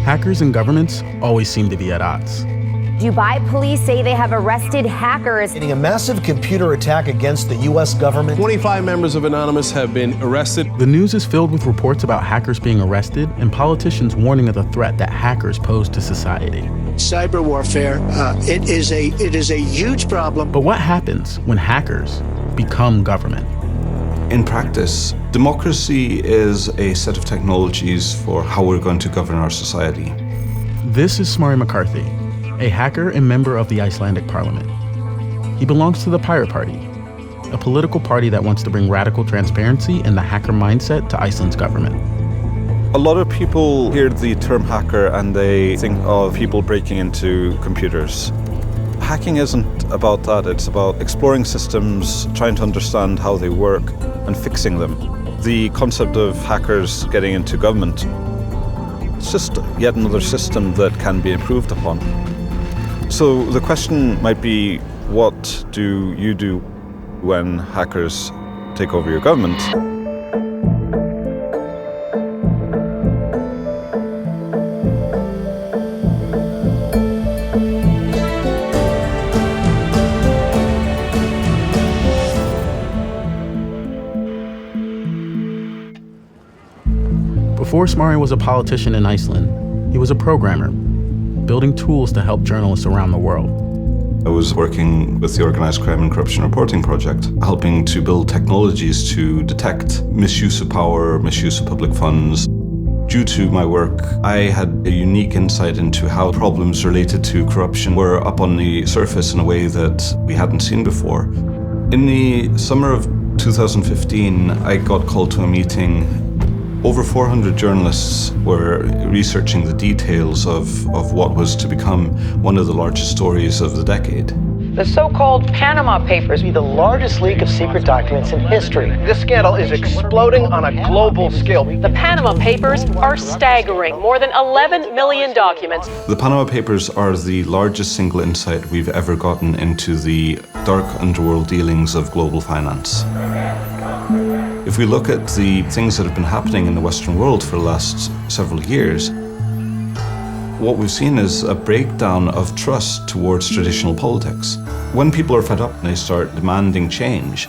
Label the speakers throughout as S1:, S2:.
S1: Hackers and governments always seem to be at odds.
S2: Dubai police say they have arrested hackers
S3: in a massive computer attack against the U.S. government.
S4: 25 members of Anonymous have been arrested.
S1: The news is filled with reports about hackers being arrested and politicians warning of the threat that hackers pose to society.
S5: Cyber warfare, it is a huge problem.
S1: But what happens when hackers become government?
S6: In practice, democracy is a set of technologies for how we're going to govern our society.
S1: This is Smári McCarthy, a hacker and member of the Icelandic parliament. He belongs to the Pirate Party, a political party that wants to bring radical transparency and the hacker mindset to Iceland's government.
S6: A lot of people hear the term hacker and they think of people breaking into computers. Hacking isn't about that. It's about exploring systems, trying to understand how they work, and fixing them. The concept of hackers getting into government, it's just yet another system that can be improved upon. So the question might be, what do you do when hackers take over your government?
S1: Before Smári was a politician in Iceland, he was a programmer, building tools to help journalists around the world.
S6: I was working with the Organised Crime and Corruption Reporting Project, helping to build technologies to detect misuse of power, misuse of public funds. Due to my work, I had a unique insight into how problems related to corruption were up on the surface in a way that we hadn't seen before. In the summer of 2015, I got called to a meeting. Over 400 journalists were researching the details of what was to become one of the largest stories of the decade.
S7: The so-called Panama Papers
S3: Be the largest leak of secret documents in history.
S7: This scandal is exploding on a global scale.
S8: The Panama Papers are staggering. More than 11 million documents.
S6: The Panama Papers are the largest single insight we've ever gotten into the dark underworld dealings of global finance. If we look at the things that have been happening in the Western world for the last several years, what we've seen is a breakdown of trust towards traditional politics. When people are fed up and they start demanding change,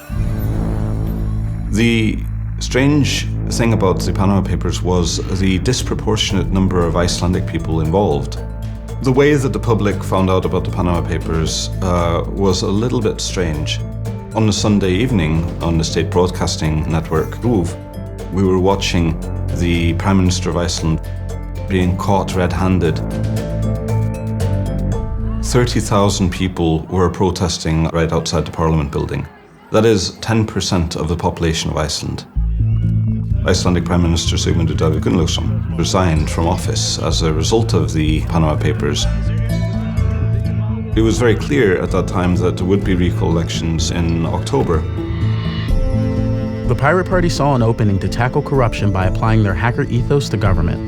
S6: the strange thing about the Panama Papers was the disproportionate number of Icelandic people involved. The way that the public found out about the Panama Papers was a little bit strange. On a Sunday evening on the state broadcasting network, RÚV, we were watching the Prime Minister of Iceland being caught red-handed. 30,000 people were protesting right outside the Parliament building. That is 10% of the population of Iceland. Icelandic Prime Minister Sigmundur Davíð Gunnlaugsson resigned from office as a result of the Panama Papers. It was very clear at that time that there would be recall elections in October.
S1: The Pirate Party saw an opening to tackle corruption by applying their hacker ethos to government.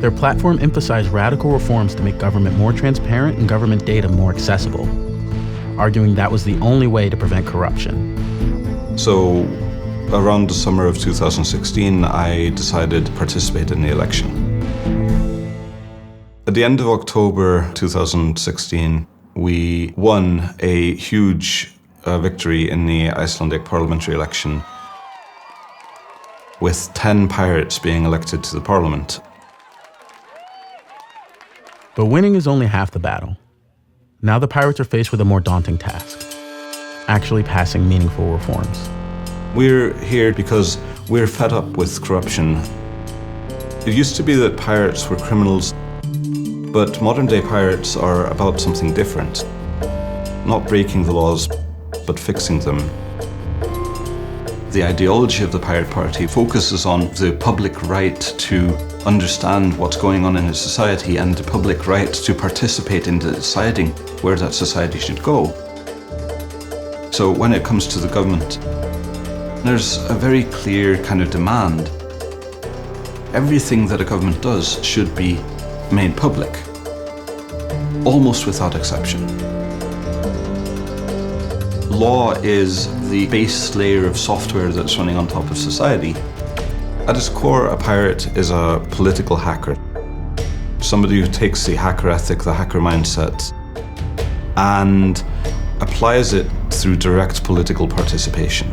S1: Their platform emphasized radical reforms to make government more transparent and government data more accessible, arguing that was the only way to prevent corruption.
S6: So, around the summer of 2016, I decided to participate in the election. At the end of October 2016, we won a huge victory in the Icelandic parliamentary election, with 10 pirates being elected to the parliament.
S1: But winning is only half the battle. Now the pirates are faced with a more daunting task: actually passing meaningful reforms.
S6: We're here because we're fed up with corruption. It used to be that pirates were criminals, but modern-day pirates are about something different. Not breaking the laws, but fixing them. The ideology of the Pirate Party focuses on the public right to understand what's going on in a society and the public right to participate in deciding where that society should go. So when it comes to the government, there's a very clear kind of demand. Everything that a government does should be made public, almost without exception. Law is the base layer of software that's running on top of society. At its core, a pirate is a political hacker. Somebody who takes the hacker ethic, the hacker mindset, and applies it through direct political participation.